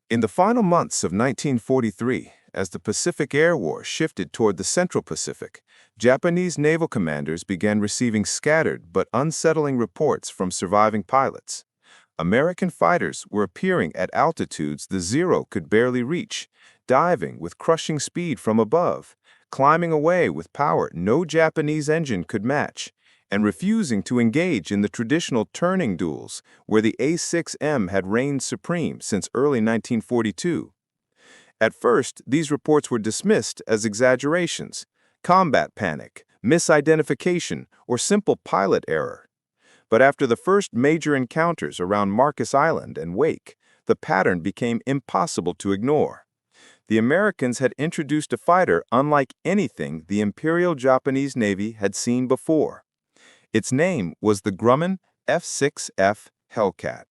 In the final months of 1943, as the Pacific Air War shifted toward the Central Pacific, Japanese naval commanders began receiving scattered but unsettling reports from surviving pilots. American fighters were appearing at altitudes the Zero could barely reach, diving with crushing speed from above, climbing away with power no Japanese engine could match, and refusing to engage in the traditional turning duels where the A-6M had reigned supreme since early 1942. At first, these reports were dismissed as exaggerations, combat panic, misidentification, or simple pilot error. But after the first major encounters around Marcus Island and Wake, the pattern became impossible to ignore. The Americans had introduced a fighter unlike anything the Imperial Japanese Navy had seen before. Its name was the Grumman F-6F Hellcat.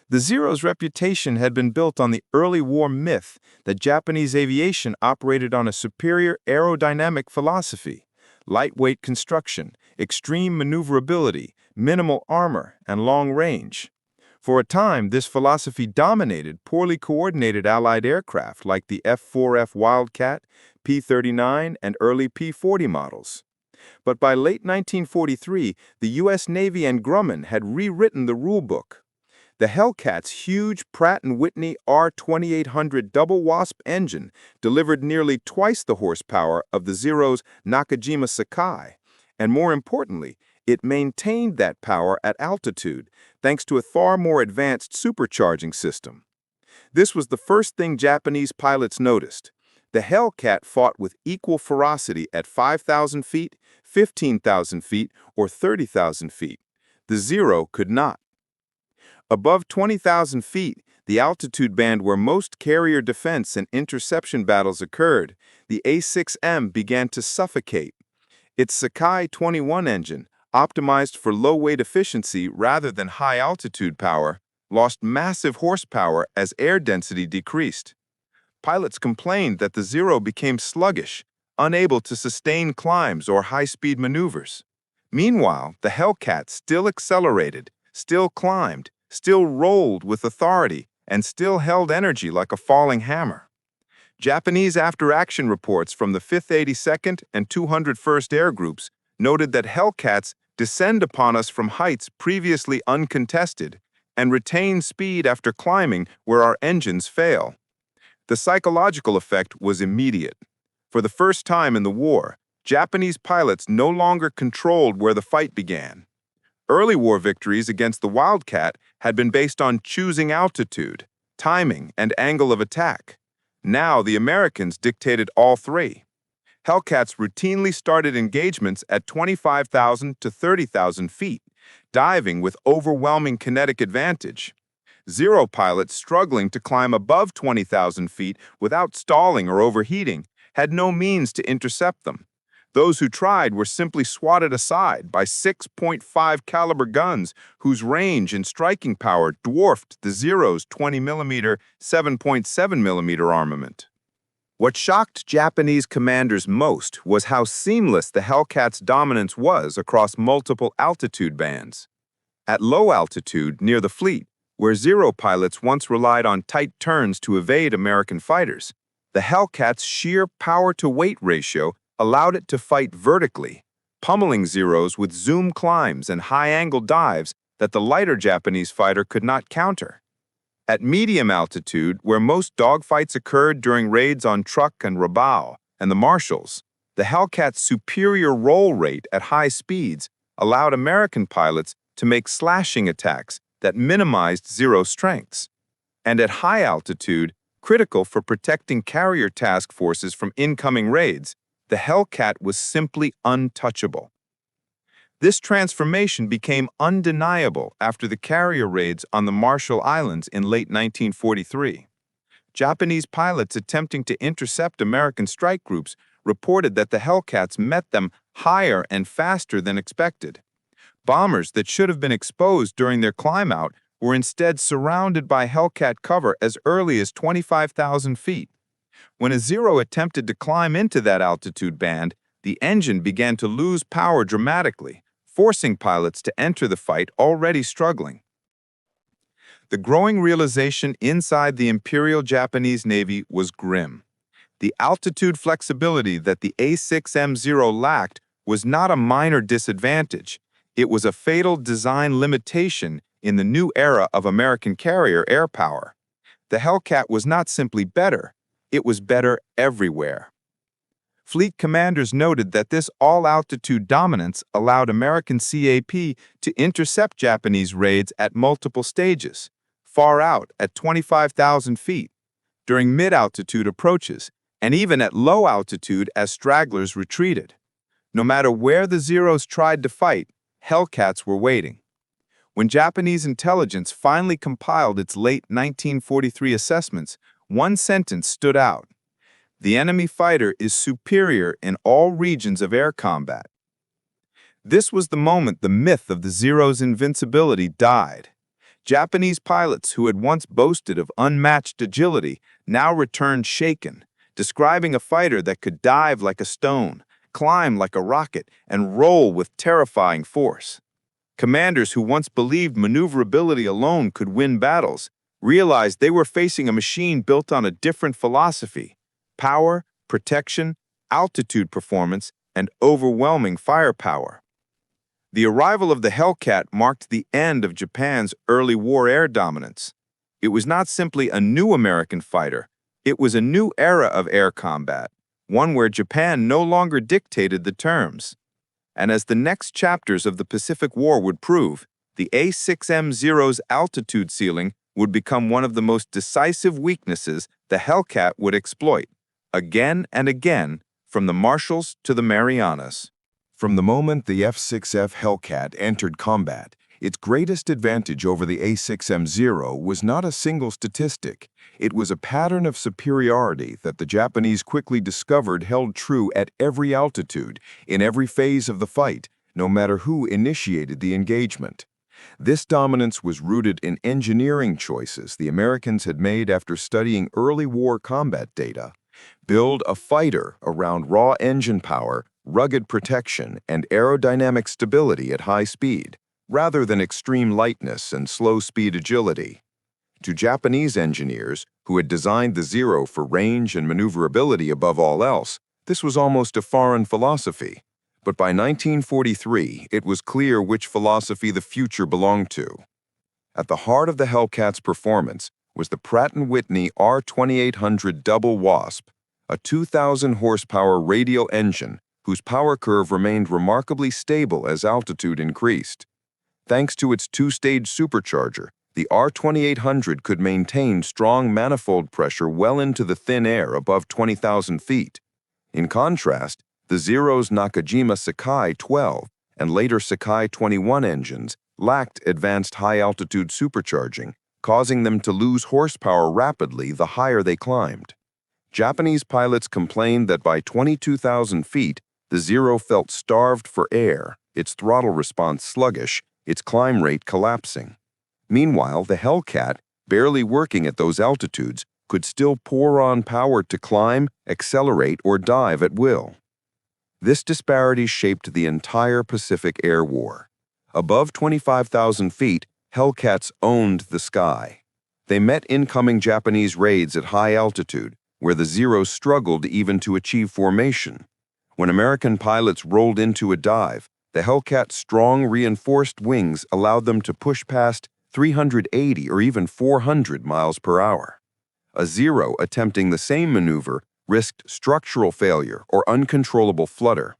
The Zero's reputation had been built on the early war myth that Japanese aviation operated on a superior aerodynamic philosophy: lightweight construction, extreme maneuverability, minimal armor, and long range. For a time, this philosophy dominated poorly coordinated Allied aircraft like the F-4F Wildcat, P-39, and early P-40 models. But by late 1943, the U.S. Navy and Grumman had rewritten the rulebook. The Hellcat's huge Pratt & Whitney R2800 double wasp engine delivered nearly twice the horsepower of the Zero's Nakajima Sakai, and more importantly, it maintained that power at altitude thanks to a far more advanced supercharging system. This was the first thing Japanese pilots noticed. The Hellcat fought with equal ferocity at 5,000 feet, 15,000 feet, or 30,000 feet. The Zero could not. Above 20,000 feet, the altitude band where most carrier defense and interception battles occurred, the A-6M began to suffocate. Its Sakai 21 engine, optimized for low-weight efficiency rather than high-altitude power, lost massive horsepower as air density decreased. Pilots complained that the Zero became sluggish, unable to sustain climbs or high-speed maneuvers. Meanwhile, the Hellcat still accelerated, still climbed, still rolled with authority, and still held energy like a falling hammer. Japanese after-action reports from the 5th 82nd and 201st Air Groups noted that Hellcats descend upon us from heights previously uncontested and retain speed after climbing where our engines fail. The psychological effect was immediate. For the first time in the war, Japanese pilots no longer controlled where the fight began. Early war victories against the Wildcat had been based on choosing altitude, timing, and angle of attack. Now the Americans dictated all three. Hellcats routinely started engagements at 25,000 to 30,000 feet, diving with overwhelming kinetic advantage. Zero pilots struggling to climb above 20,000 feet without stalling or overheating had no means to intercept them. Those who tried were simply swatted aside by 6.5 caliber guns whose range and striking power dwarfed the Zero's 20mm, 7.7mm armament. What shocked Japanese commanders most was how seamless the Hellcat's dominance was across multiple altitude bands. At low altitude, near the fleet, where Zero pilots once relied on tight turns to evade American fighters, the Hellcat's sheer power-to-weight ratio allowed it to fight vertically, pummeling Zeros with zoom climbs and high-angle dives that the lighter Japanese fighter could not counter. At medium altitude, where most dogfights occurred during raids on Truk and Rabaul and the Marshalls, the Hellcat's superior roll rate at high speeds allowed American pilots to make slashing attacks that minimized Zero strengths. And at high altitude, critical for protecting carrier task forces from incoming raids, the Hellcat was simply untouchable. This transformation became undeniable after the carrier raids on the Marshall Islands in late 1943. Japanese pilots attempting to intercept American strike groups reported that the Hellcats met them higher and faster than expected. Bombers that should have been exposed during their climb-out were instead surrounded by Hellcat cover as early as 25,000 feet. When a Zero attempted to climb into that altitude band, the engine began to lose power dramatically, forcing pilots to enter the fight already struggling. The growing realization inside the Imperial Japanese Navy was grim. The altitude flexibility that the A6M0 lacked was not a minor disadvantage. It was a fatal design limitation in the new era of American carrier air power. The Hellcat was not simply better, it was better everywhere. Fleet commanders noted that this all-altitude dominance allowed American CAP to intercept Japanese raids at multiple stages, far out at 25,000 feet, during mid-altitude approaches, and even at low altitude as stragglers retreated. No matter where the Zeros tried to fight, Hellcats were waiting. When Japanese intelligence finally compiled its late 1943 assessments, one sentence stood out. The enemy fighter is superior in all regions of air combat. This was the moment the myth of the Zero's invincibility died. Japanese pilots who had once boasted of unmatched agility now returned shaken, describing a fighter that could dive like a stone, climb like a rocket, and roll with terrifying force. Commanders who once believed maneuverability alone could win battles realized they were facing a machine built on a different philosophy: power, protection, altitude performance, and overwhelming firepower. The arrival of the Hellcat marked the end of Japan's early war air dominance. It was not simply a new American fighter, it was a new era of air combat, one where Japan no longer dictated the terms. And as the next chapters of the Pacific War would prove, the A6M0's altitude ceiling would become one of the most decisive weaknesses the Hellcat would exploit, again and again, from the Marshalls to the Marianas. From the moment the F-6F Hellcat entered combat, its greatest advantage over the A6M0 was not a single statistic. It was a pattern of superiority that the Japanese quickly discovered held true at every altitude, in every phase of the fight, no matter who initiated the engagement. This dominance was rooted in engineering choices the Americans had made after studying early war combat data. Build a fighter around raw engine power, rugged protection, and aerodynamic stability at high speed, rather than extreme lightness and slow-speed agility. To Japanese engineers, who had designed the Zero for range and maneuverability above all else, this was almost a foreign philosophy. But by 1943, it was clear which philosophy the future belonged to. At the heart of the Hellcat's performance was the Pratt & Whitney R2800 Double Wasp, a 2,000-horsepower radial engine whose power curve remained remarkably stable as altitude increased. Thanks to its two-stage supercharger, the R2800 could maintain strong manifold pressure well into the thin air above 20,000 feet. In contrast, the Zero's Nakajima Sakai 12 and later Sakai 21 engines lacked advanced high-altitude supercharging, causing them to lose horsepower rapidly the higher they climbed. Japanese pilots complained that by 22,000 feet, the Zero felt starved for air, its throttle response sluggish, its climb rate collapsing. Meanwhile, the Hellcat, barely working at those altitudes, could still pour on power to climb, accelerate, or dive at will. This disparity shaped the entire Pacific Air War. Above 25,000 feet, Hellcats owned the sky. They met incoming Japanese raids at high altitude, where the Zero struggled even to achieve formation. When American pilots rolled into a dive, the Hellcat's strong reinforced wings allowed them to push past 380 or even 400 miles per hour. A Zero attempting the same maneuver risked structural failure or uncontrollable flutter.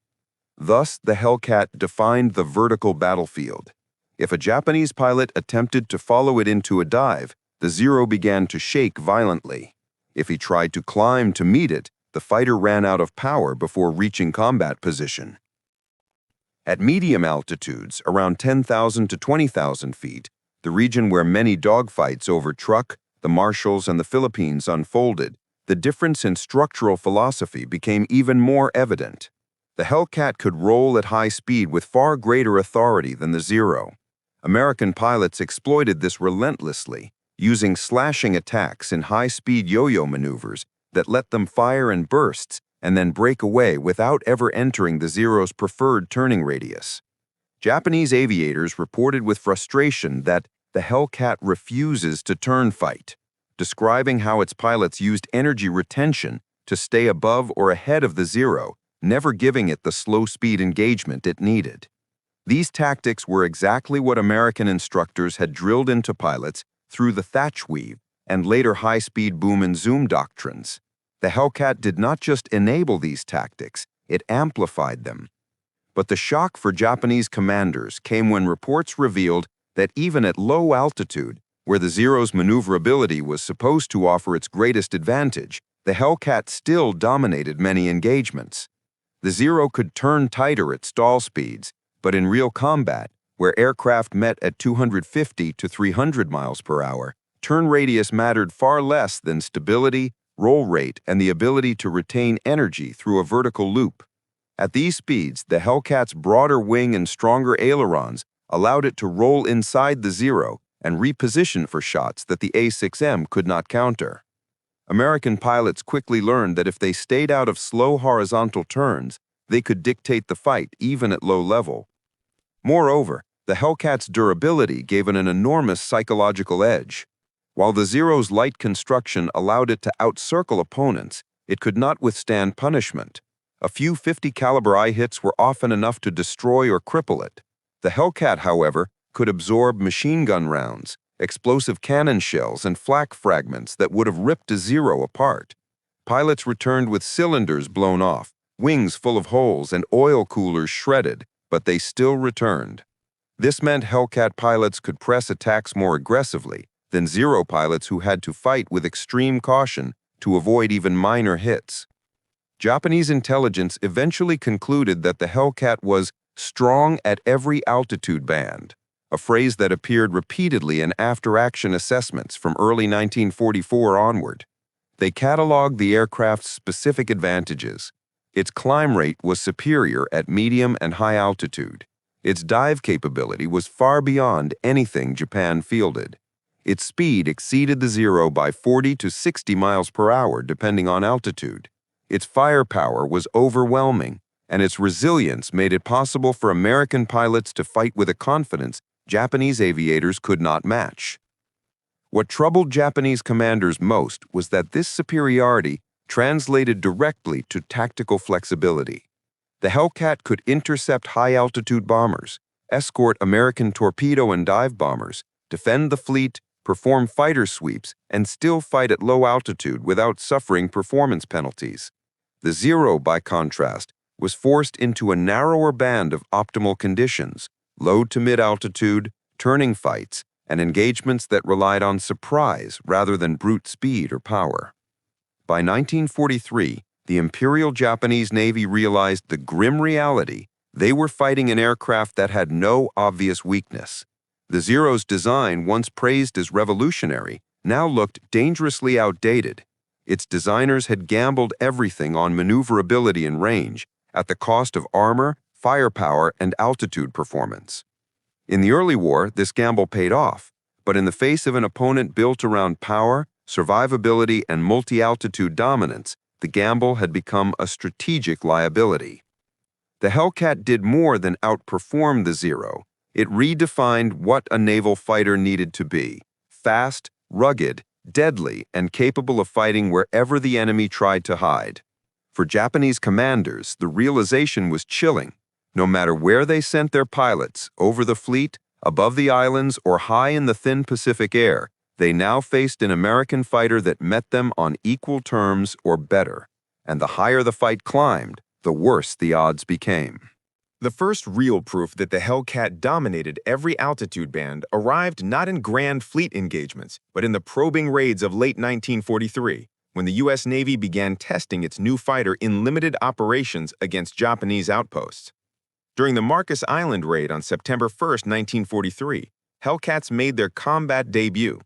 Thus, the Hellcat defined the vertical battlefield. If a Japanese pilot attempted to follow it into a dive, the Zero began to shake violently. If he tried to climb to meet it, the fighter ran out of power before reaching combat position. At medium altitudes, around 10,000 to 20,000 feet, the region where many dogfights over Truk, the Marshalls, and the Philippines unfolded, the difference in structural philosophy became even more evident. The Hellcat could roll at high speed with far greater authority than the Zero. American pilots exploited this relentlessly, using slashing attacks in high-speed yo-yo maneuvers that let them fire in bursts and then break away without ever entering the Zero's preferred turning radius. Japanese aviators reported with frustration that The Hellcat refuses to turn fight, describing how its pilots used energy retention to stay above or ahead of the Zero, never giving it the slow-speed engagement it needed. These tactics were exactly what American instructors had drilled into pilots through the Thatch Weave and later high-speed boom and zoom doctrines. The Hellcat did not just enable these tactics, it amplified them. But the shock for Japanese commanders came when reports revealed that even at low altitude, where the Zero's maneuverability was supposed to offer its greatest advantage, the Hellcat still dominated many engagements. The Zero could turn tighter at stall speeds, but in real combat, where aircraft met at 250 to 300 miles per hour, turn radius mattered far less than stability, roll rate, and the ability to retain energy through a vertical loop. At these speeds, the Hellcat's broader wing and stronger ailerons allowed it to roll inside the Zero and reposition for shots that the A6M could not counter. American pilots quickly learned that if they stayed out of slow horizontal turns, they could dictate the fight even at low level. Moreover, the Hellcat's durability gave it an enormous psychological edge. While the Zero's light construction allowed it to outcircle opponents, it could not withstand punishment. A few 50 caliber eye hits were often enough to destroy or cripple it. The Hellcat, however, could absorb machine gun rounds, explosive cannon shells, and flak fragments that would have ripped a Zero apart. Pilots returned with cylinders blown off, wings full of holes, and oil coolers shredded, but they still returned. This meant Hellcat pilots could press attacks more aggressively than Zero pilots who had to fight with extreme caution to avoid even minor hits. Japanese intelligence eventually concluded that the Hellcat was strong at every altitude band, a phrase that appeared repeatedly in after-action assessments from early 1944 onward. They cataloged the aircraft's specific advantages. Its climb rate was superior at medium and high altitude. Its dive capability was far beyond anything Japan fielded. Its speed exceeded the Zero by 40 to 60 miles per hour depending on altitude. Its firepower was overwhelming, and its resilience made it possible for American pilots to fight with a confidence Japanese aviators could not match. What troubled Japanese commanders most was that this superiority translated directly to tactical flexibility. The Hellcat could intercept high-altitude bombers, escort American torpedo and dive bombers, defend the fleet, perform fighter sweeps, and still fight at low altitude without suffering performance penalties. The Zero, by contrast, was forced into a narrower band of optimal conditions, low to mid-altitude, turning fights, and engagements that relied on surprise rather than brute speed or power. By 1943, the Imperial Japanese Navy realized the grim reality: they were fighting an aircraft that had no obvious weakness. The Zero's design, once praised as revolutionary, now looked dangerously outdated. Its designers had gambled everything on maneuverability and range, at the cost of armor, firepower, and altitude performance. In the early war, this gamble paid off, but in the face of an opponent built around power, survivability, and multi-altitude dominance, the gamble had become a strategic liability. The Hellcat did more than outperform the Zero. It redefined what a naval fighter needed to be: fast, rugged, deadly, and capable of fighting wherever the enemy tried to hide. For Japanese commanders, the realization was chilling. No matter where they sent their pilots, over the fleet, above the islands, or high in the thin Pacific air, they now faced an American fighter that met them on equal terms or better. And the higher the fight climbed, the worse the odds became. The first real proof that the Hellcat dominated every altitude band arrived not in grand fleet engagements, but in the probing raids of late 1943, when the U.S. Navy began testing its new fighter in limited operations against Japanese outposts. During the Marcus Island raid on September 1, 1943, Hellcats made their combat debut.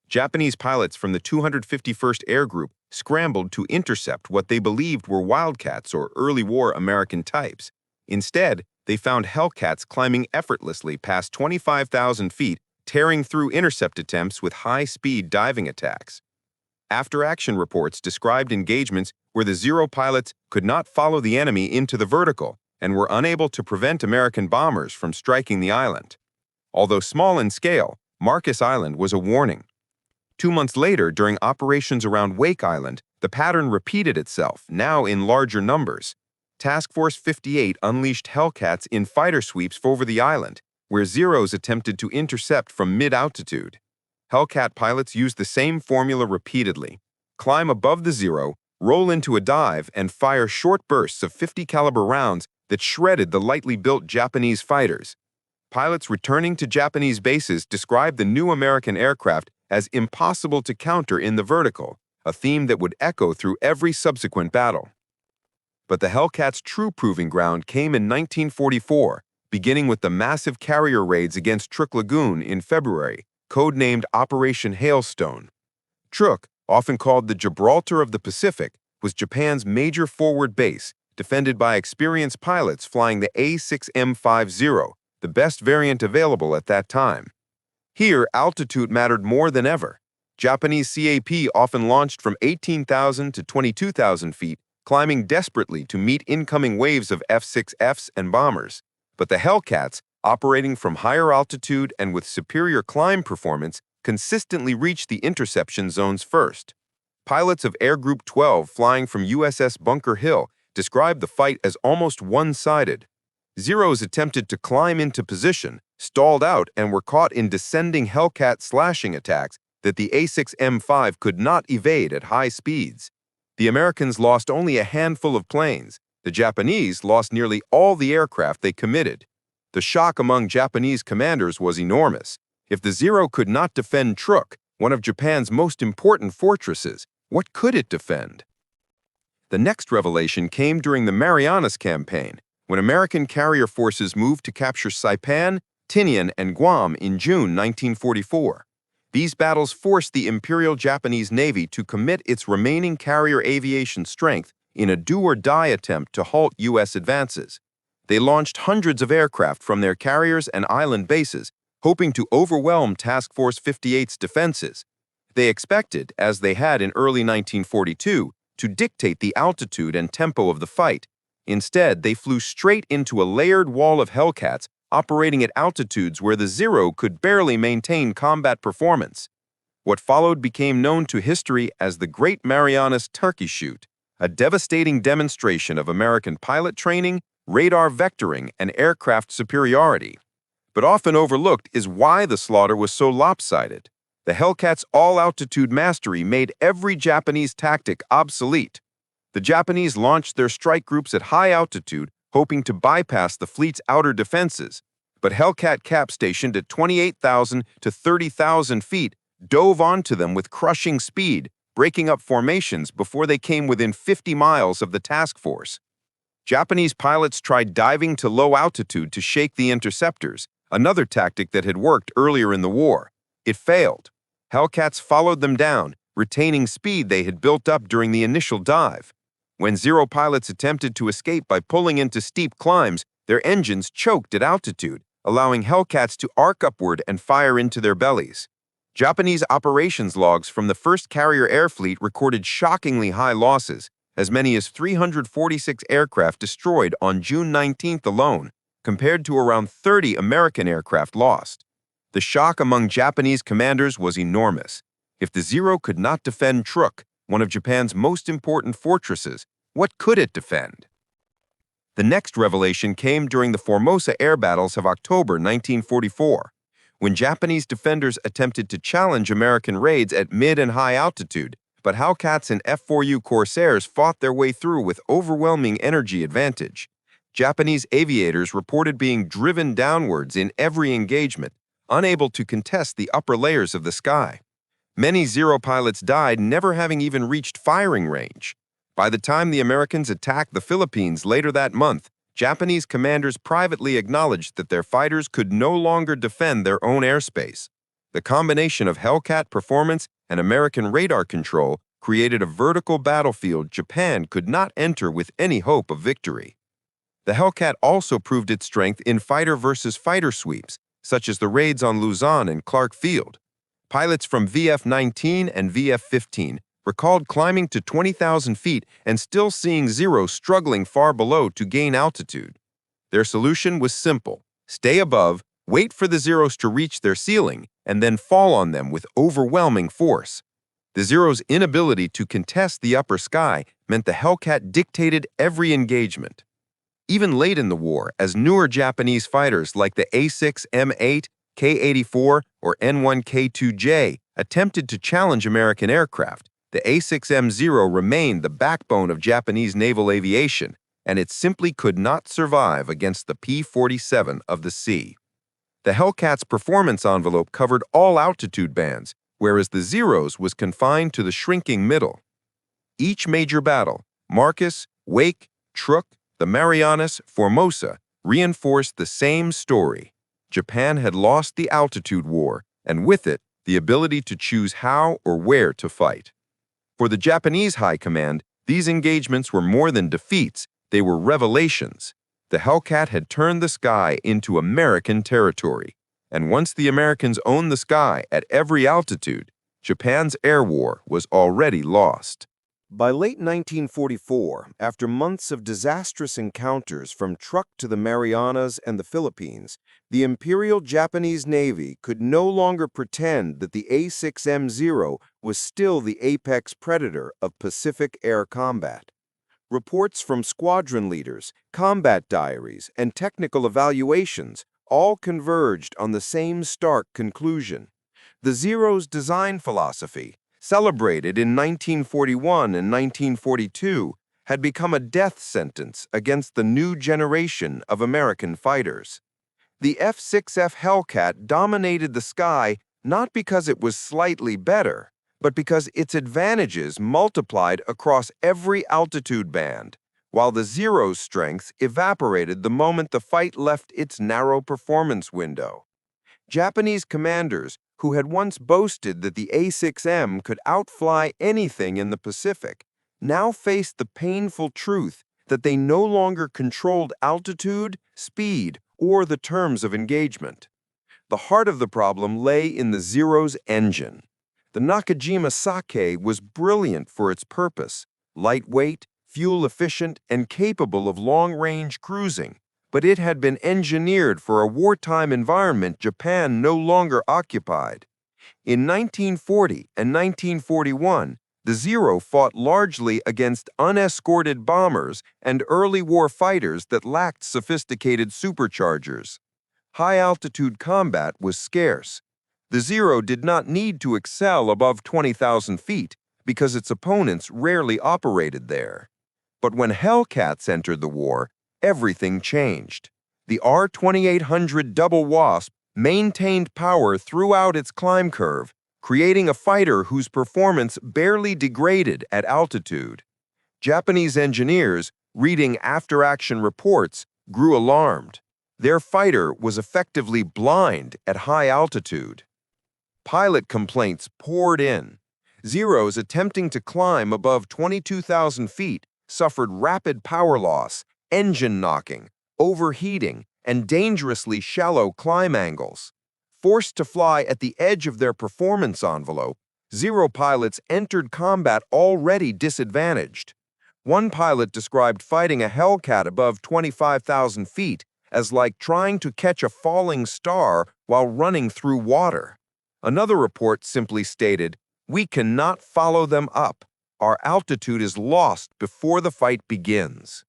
Japanese pilots from the 251st Air Group scrambled to intercept what they believed were Wildcats or early war American types. Instead, they found Hellcats climbing effortlessly past 25,000 feet, tearing through intercept attempts with high-speed diving attacks. After-action reports described engagements where the Zero pilots could not follow the enemy into the vertical and were unable to prevent American bombers from striking the island. Although small in scale, Marcus Island was a warning. 2 months later, during operations around Wake Island, the pattern repeated itself, now in larger numbers. Task Force 58 unleashed Hellcats in fighter sweeps over the island, where Zeros attempted to intercept from mid-altitude. Hellcat pilots used the same formula repeatedly. Climb above the Zero, roll into a dive, and fire short bursts of 50 caliber rounds that shredded the lightly built Japanese fighters. Pilots returning to Japanese bases described the new American aircraft as impossible to counter in the vertical, a theme that would echo through every subsequent battle. But the Hellcat's true proving ground came in 1944, beginning with the massive carrier raids against Truk Lagoon in February, codenamed Operation Hailstone. Truk, often called the Gibraltar of the Pacific, was Japan's major forward base, defended by experienced pilots flying the A6M50, the best variant available at that time. Here, altitude mattered more than ever. Japanese CAP often launched from 18,000 to 22,000 feet, climbing desperately to meet incoming waves of F-6Fs and bombers. But the Hellcats, operating from higher altitude and with superior climb performance, consistently reached the interception zones first. Pilots of Air Group 12 flying from USS Bunker Hill described the fight as almost one-sided. Zeros attempted to climb into position, stalled out, and were caught in descending Hellcat slashing attacks that the A6M5 could not evade at high speeds. The Americans lost only a handful of planes. The Japanese lost nearly all the aircraft they committed. The shock among Japanese commanders was enormous. If the Zero could not defend Truk, one of Japan's most important fortresses, what could it defend? The next revelation came during the Marianas Campaign, when American carrier forces moved to capture Saipan, Tinian, and Guam in June 1944. These battles forced the Imperial Japanese Navy to commit its remaining carrier aviation strength in a do-or-die attempt to halt U.S. advances. They launched hundreds of aircraft from their carriers and island bases, hoping to overwhelm Task Force 58's defenses. They expected, as they had in early 1942, to dictate the altitude and tempo of the fight. Instead, they flew straight into a layered wall of Hellcats operating at altitudes where the Zero could barely maintain combat performance. What followed became known to history as the Great Marianas Turkey Shoot, a devastating demonstration of American pilot training, radar vectoring, and aircraft superiority. But often overlooked is why the slaughter was so lopsided. The Hellcats' all-altitude mastery made every Japanese tactic obsolete. The Japanese launched their strike groups at high altitude, hoping to bypass the fleet's outer defenses. But Hellcat Cap stationed at 28,000 to 30,000 feet dove onto them with crushing speed, breaking up formations before they came within 50 miles of the task force. Japanese pilots tried diving to low altitude to shake the interceptors, another tactic that had worked earlier in the war. It failed. Hellcats followed them down, retaining speed they had built up during the initial dive. When Zero pilots attempted to escape by pulling into steep climbs, their engines choked at altitude, allowing Hellcats to arc upward and fire into their bellies. Japanese operations logs from the 1st Carrier Air Fleet recorded shockingly high losses, as many as 346 aircraft destroyed on June 19th alone, compared to around 30 American aircraft lost. The shock among Japanese commanders was enormous. If the Zero could not defend Truk, one of Japan's most important fortresses, what could it defend? The next revelation came during the Formosa air battles of October 1944, when Japanese defenders attempted to challenge American raids at mid and high altitude, but Hellcats and F-4U Corsairs fought their way through with overwhelming energy advantage. Japanese aviators reported being driven downwards in every engagement, unable to contest the upper layers of the sky. Many Zero pilots died never having even reached firing range. By the time the Americans attacked the Philippines later that month, Japanese commanders privately acknowledged that their fighters could no longer defend their own airspace. The combination of Hellcat performance and American radar control created a vertical battlefield Japan could not enter with any hope of victory. The Hellcat also proved its strength in fighter-versus-fighter sweeps, such as the raids on Luzon and Clark Field. Pilots from VF-19 and VF-15 recalled climbing to 20,000 feet and still seeing Zero struggling far below to gain altitude. Their solution was simple: stay above, wait for the Zeros to reach their ceiling, and then fall on them with overwhelming force. The Zeros' inability to contest the upper sky meant the Hellcat dictated every engagement. Even late in the war, as newer Japanese fighters like the A6M8, K-84, or N1K2J attempted to challenge American aircraft, the A6M0 remained the backbone of Japanese naval aviation, and it simply could not survive against the P-47 of the sea. The Hellcat's performance envelope covered all altitude bands, whereas the Zero's was confined to the shrinking middle. Each major battle, Marcus, Wake, Truk, the Marianas, Formosa, reinforced the same story. Japan had lost the altitude war, and with it, the ability to choose how or where to fight. For the Japanese High Command, these engagements were more than defeats, they were revelations. The Hellcat had turned the sky into American territory, and once the Americans owned the sky at every altitude, Japan's air war was already lost. By late 1944, after months of disastrous encounters from Truk to the Marianas and the Philippines, the Imperial Japanese Navy could no longer pretend that the A6M0 was still the apex predator of Pacific air combat. Reports from squadron leaders, combat diaries, and technical evaluations all converged on the same stark conclusion. The Zero's design philosophy, celebrated in 1941 and 1942, had become a death sentence against the new generation of American fighters. The F-6F Hellcat dominated the sky not because it was slightly better, but because its advantages multiplied across every altitude band, while the Zero's strengths evaporated the moment the fight left its narrow performance window. Japanese commanders, who had once boasted that the A6M could outfly anything in the Pacific, now faced the painful truth that they no longer controlled altitude, speed, or the terms of engagement. The heart of the problem lay in the Zero's engine. The Nakajima Sake was brilliant for its purpose, lightweight, fuel-efficient, and capable of long-range cruising, but it had been engineered for a wartime environment Japan no longer occupied. In 1940 and 1941, the Zero fought largely against unescorted bombers and early war fighters that lacked sophisticated superchargers. High-altitude combat was scarce. The Zero did not need to excel above 20,000 feet because its opponents rarely operated there. But when Hellcats entered the war, everything changed. The R-2800 Double Wasp maintained power throughout its climb curve, creating a fighter whose performance barely degraded at altitude. Japanese engineers, reading after-action reports, grew alarmed. Their fighter was effectively blind at high altitude. Pilot complaints poured in. Zeros attempting to climb above 22,000 feet suffered rapid power loss, engine knocking, overheating, and dangerously shallow climb angles. Forced to fly at the edge of their performance envelope, Zero pilots entered combat already disadvantaged. One pilot described fighting a Hellcat above 25,000 feet as like trying to catch a falling star while running through water. Another report simply stated, "We cannot follow them up. Our altitude is lost before the fight begins."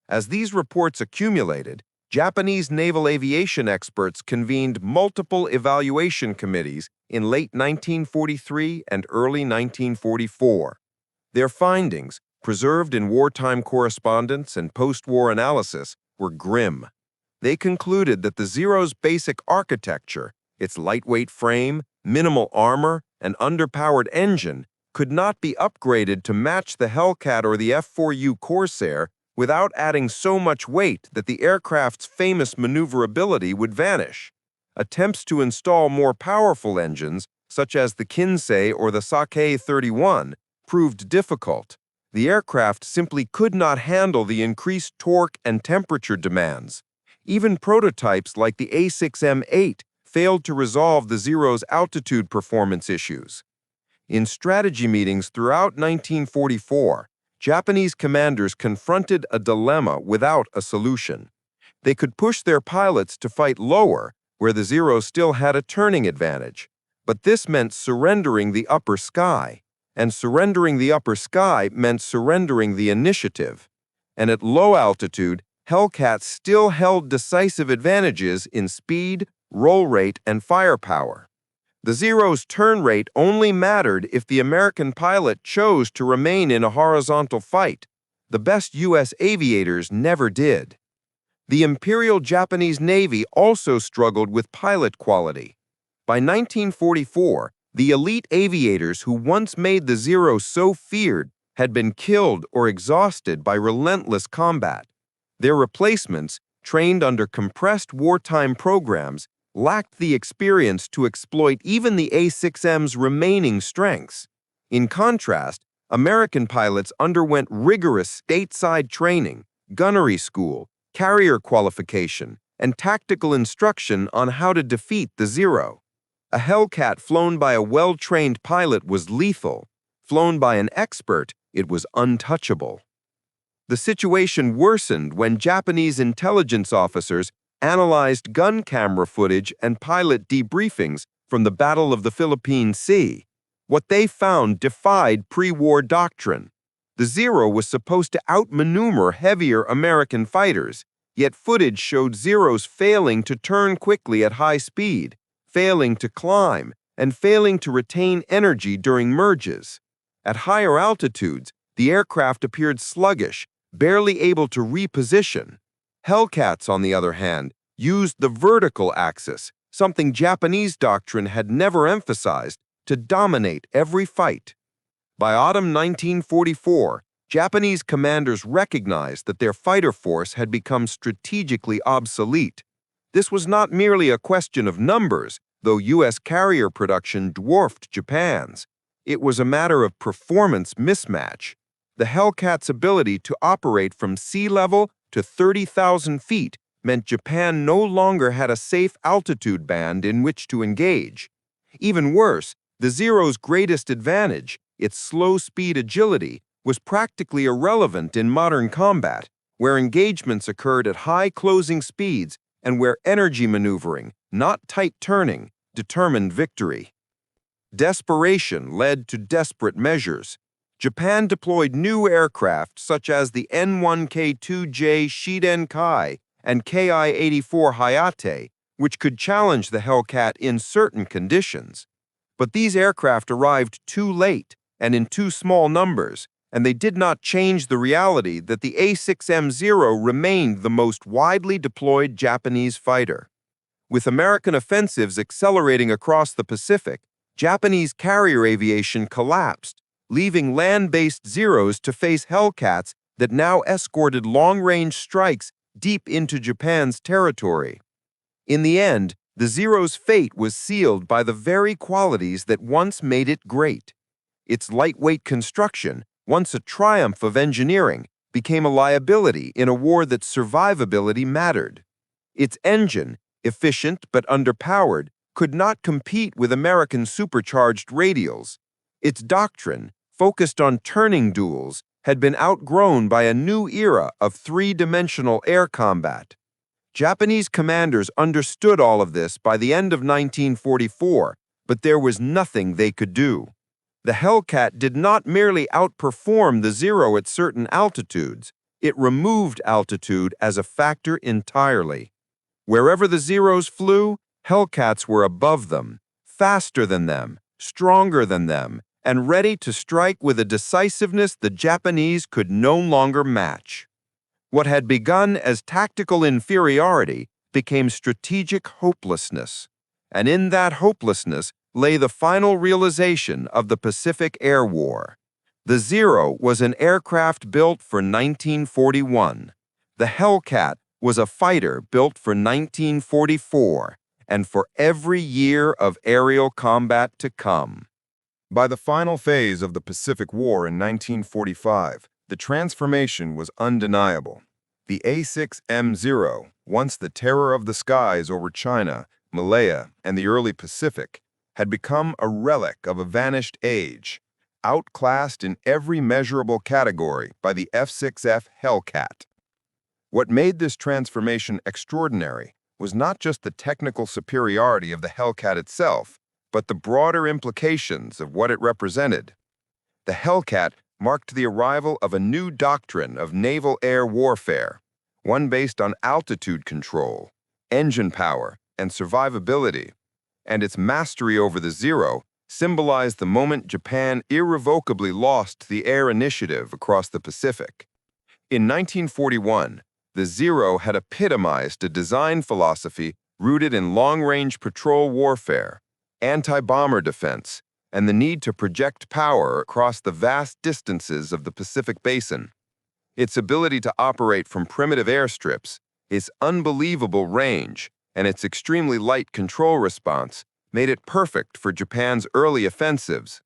As these reports accumulated, Japanese naval aviation experts convened multiple evaluation committees in late 1943 and early 1944. Their findings, preserved in wartime correspondence and post-war analysis, were grim. They concluded that the Zero's basic architecture, its lightweight frame, minimal armor, and underpowered engine, could not be upgraded to match the Hellcat or the F-4U Corsair without adding so much weight that the aircraft's famous maneuverability would vanish. Attempts to install more powerful engines, such as the Kinsei or the Sake-31, proved difficult. The aircraft simply could not handle the increased torque and temperature demands. Even prototypes like the A6M8 failed to resolve the Zero's altitude performance issues. In strategy meetings throughout 1944, Japanese commanders confronted a dilemma without a solution. They could push their pilots to fight lower, where the Zeros still had a turning advantage. But this meant surrendering the upper sky, and surrendering the upper sky meant surrendering the initiative. And at low altitude, Hellcats still held decisive advantages in speed, roll rate, and firepower. The Zero's turn rate only mattered if the American pilot chose to remain in a horizontal fight. The best U.S. aviators never did. The Imperial Japanese Navy also struggled with pilot quality. By 1944, the elite aviators who once made the Zero so feared had been killed or exhausted by relentless combat. Their replacements, trained under compressed wartime programs, lacked the experience to exploit even the A-6M's remaining strengths. In contrast, American pilots underwent rigorous stateside training, gunnery school, carrier qualification, and tactical instruction on how to defeat the Zero. A Hellcat flown by a well-trained pilot was lethal. Flown by an expert, it was untouchable. The situation worsened when Japanese intelligence officers analyzed gun camera footage and pilot debriefings from the Battle of the Philippine Sea. What they found defied pre-war doctrine. The Zero was supposed to outmaneuver heavier American fighters, yet footage showed Zeros failing to turn quickly at high speed, failing to climb, and failing to retain energy during merges. At higher altitudes, the aircraft appeared sluggish, barely able to reposition. Hellcats, on the other hand, used the vertical axis, something Japanese doctrine had never emphasized, to dominate every fight. By autumn 1944, Japanese commanders recognized that their fighter force had become strategically obsolete. This was not merely a question of numbers, though U.S. carrier production dwarfed Japan's. It was a matter of performance mismatch. The Hellcat's ability to operate from sea level to 30,000 feet meant Japan no longer had a safe altitude band in which to engage. Even worse, the Zero's greatest advantage, its slow-speed agility, was practically irrelevant in modern combat, where engagements occurred at high closing speeds and where energy maneuvering, not tight turning, determined victory. Desperation led to desperate measures. Japan deployed new aircraft such as the N-1K-2J Shiden-Kai and Ki-84 Hayate, which could challenge the Hellcat in certain conditions. But these aircraft arrived too late and in too small numbers, and they did not change the reality that the A-6M-0 remained the most widely deployed Japanese fighter. With American offensives accelerating across the Pacific, Japanese carrier aviation collapsed, leaving land-based Zeros to face Hellcats that now escorted long-range strikes deep into Japan's territory. In the end, the Zero's fate was sealed by the very qualities that once made it great. Its lightweight construction, once a triumph of engineering, became a liability in a war that survivability mattered. Its engine, efficient but underpowered, could not compete with American supercharged radials. Its doctrine, focused on turning duels, had been outgrown by a new era of three-dimensional air combat. Japanese commanders understood all of this by the end of 1944, but there was nothing they could do. The Hellcat did not merely outperform the Zero at certain altitudes, it removed altitude as a factor entirely. Wherever the Zeros flew, Hellcats were above them, faster than them, stronger than them, and ready to strike with a decisiveness the Japanese could no longer match. What had begun as tactical inferiority became strategic hopelessness, and in that hopelessness lay the final realization of the Pacific Air War. The Zero was an aircraft built for 1941. The Hellcat was a fighter built for 1944, and for every year of aerial combat to come. By the final phase of the Pacific War in 1945, the transformation was undeniable. The A-6M-0, once the terror of the skies over China, Malaya, and the early Pacific, had become a relic of a vanished age, outclassed in every measurable category by the F-6F Hellcat. What made this transformation extraordinary was not just the technical superiority of the Hellcat itself, but the broader implications of what it represented. The Hellcat marked the arrival of a new doctrine of naval air warfare, one based on altitude control, engine power, and survivability, and its mastery over the Zero symbolized the moment Japan irrevocably lost the air initiative across the Pacific. In 1941, the Zero had epitomized a design philosophy rooted in long-range patrol warfare, anti-bomber defense, and the need to project power across the vast distances of the Pacific Basin. Its ability to operate from primitive airstrips, its unbelievable range, and its extremely light control response made it perfect for Japan's early offensives.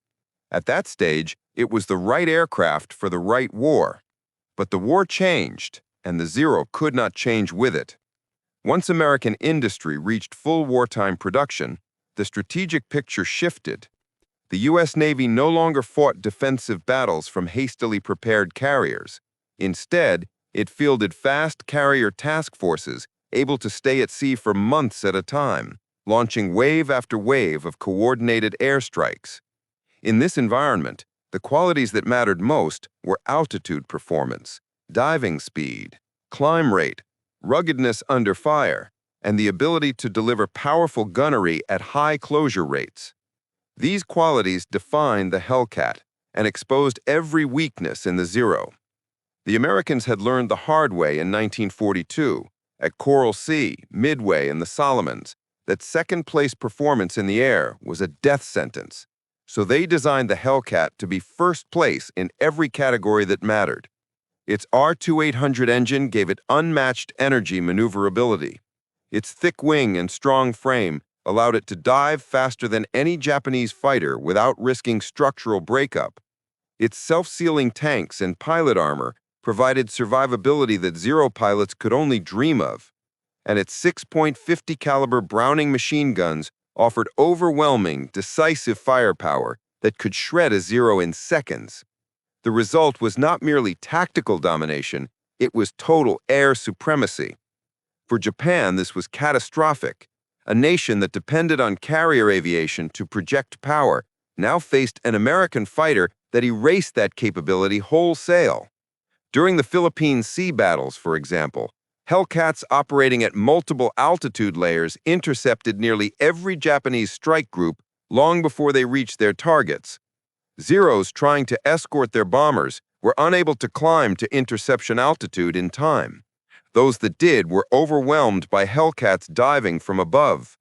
At that stage, it was the right aircraft for the right war. But the war changed, and the Zero could not change with it. Once American industry reached full wartime production, the strategic picture shifted. The U.S. Navy no longer fought defensive battles from hastily prepared carriers. Instead, it fielded fast carrier task forces able to stay at sea for months at a time, launching wave after wave of coordinated airstrikes. In this environment, the qualities that mattered most were altitude performance, diving speed, climb rate, ruggedness under fire, and the ability to deliver powerful gunnery at high closure rates. These qualities defined the Hellcat and exposed every weakness in the Zero. The Americans had learned the hard way in 1942, at Coral Sea, Midway, and the Solomons, that second-place performance in the air was a death sentence. So they designed the Hellcat to be first place in every category that mattered. Its R2800 engine gave it unmatched energy maneuverability. Its thick wing and strong frame allowed it to dive faster than any Japanese fighter without risking structural breakup. Its self-sealing tanks and pilot armor provided survivability that Zero pilots could only dream of. And its 6.50 caliber Browning machine guns offered overwhelming, decisive firepower that could shred a Zero in seconds. The result was not merely tactical domination, it was total air supremacy. For Japan, this was catastrophic. A nation that depended on carrier aviation to project power now faced an American fighter that erased that capability wholesale. During the Philippine sea battles, for example, Hellcats operating at multiple altitude layers intercepted nearly every Japanese strike group long before they reached their targets. Zeros trying to escort their bombers were unable to climb to interception altitude in time. Those that did were overwhelmed by Hellcats diving from above.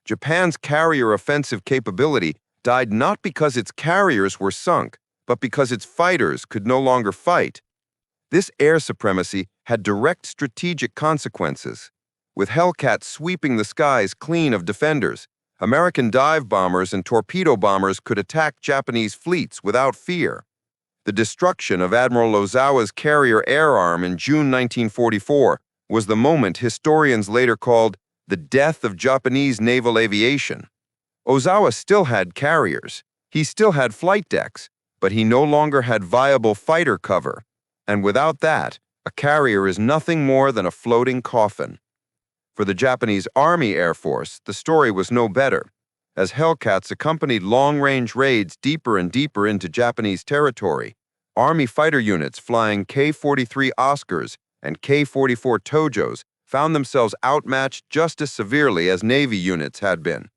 Japan's carrier offensive capability died not because its carriers were sunk, but because its fighters could no longer fight. This air supremacy had direct strategic consequences. With Hellcat sweeping the skies clean of defenders, American dive bombers and torpedo bombers could attack Japanese fleets without fear. The destruction of Admiral Ozawa's carrier air arm in June 1944 was the moment historians later called the death of Japanese naval aviation. Ozawa still had carriers, he still had flight decks, but he no longer had viable fighter cover. And without that, a carrier is nothing more than a floating coffin. For the Japanese Army Air Force, the story was no better. As Hellcats accompanied long-range raids deeper and deeper into Japanese territory, Army fighter units flying K-43 Oscars and K-44 Tojos found themselves outmatched just as severely as Navy units had been.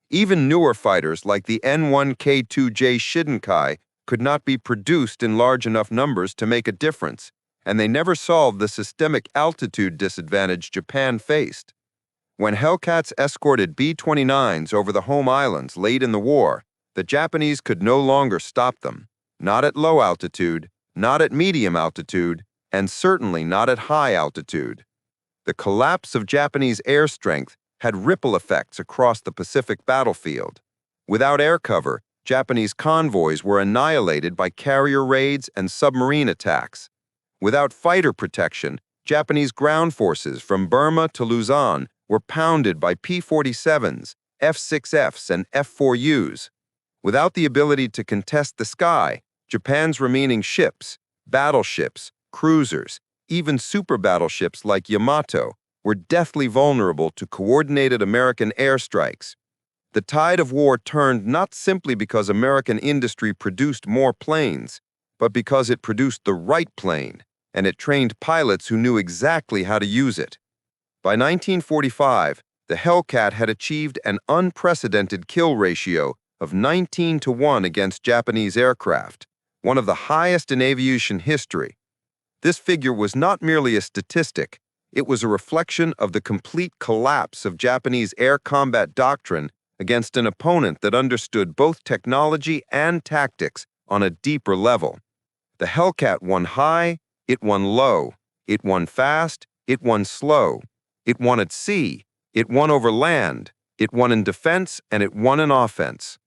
Even newer fighters like the N-1K2J Shidenkai could not be produced in large enough numbers to make a difference, and they never solved the systemic altitude disadvantage Japan faced. When Hellcats escorted B-29s over the home islands late in the war, the Japanese could no longer stop them, not at low altitude, not at medium altitude, and certainly not at high altitude. The collapse of Japanese air strength had ripple effects across the Pacific battlefield. Without air cover, Japanese convoys were annihilated by carrier raids and submarine attacks. Without fighter protection, Japanese ground forces from Burma to Luzon were pounded by P-47s, F-6Fs, and F-4Us. Without the ability to contest the sky, Japan's remaining ships, battleships, cruisers, even super battleships like Yamato, were deathly vulnerable to coordinated American airstrikes. The tide of war turned not simply because American industry produced more planes, but because it produced the right plane, and it trained pilots who knew exactly how to use it. By 1945, the Hellcat had achieved an unprecedented kill ratio of 19-1 against Japanese aircraft, one of the highest in aviation history. This figure was not merely a statistic, it was a reflection of the complete collapse of Japanese air combat doctrine against an opponent that understood both technology and tactics on a deeper level. The Hellcat won high, it won low, it won fast, it won slow, it won at sea, it won over land, it won in defense, and it won in offense.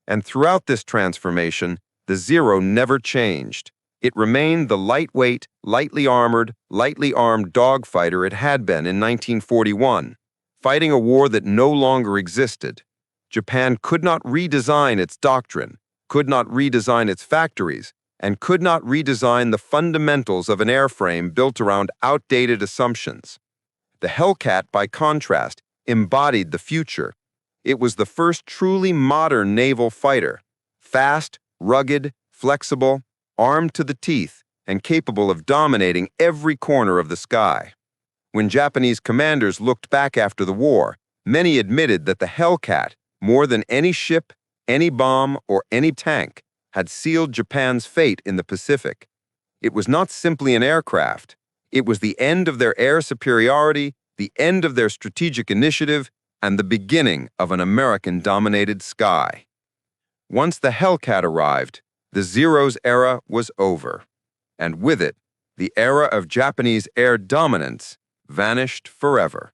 And throughout this transformation, the Zero never changed. It remained the lightweight, lightly armored, lightly armed dogfighter it had been in 1941, fighting a war that no longer existed. Japan could not redesign its doctrine, could not redesign its factories, and could not redesign the fundamentals of an airframe built around outdated assumptions. The Hellcat, by contrast, embodied the future. It was the first truly modern naval fighter, fast, rugged, flexible, armed to the teeth, and capable of dominating every corner of the sky. When Japanese commanders looked back after the war, many admitted that the Hellcat, more than any ship, any bomb, or any tank, had sealed Japan's fate in the Pacific. It was not simply an aircraft. It was the end of their air superiority, the end of their strategic initiative, and the beginning of an American-dominated sky. Once the Hellcat arrived, the Zero's era was over, and with it, the era of Japanese air dominance vanished forever.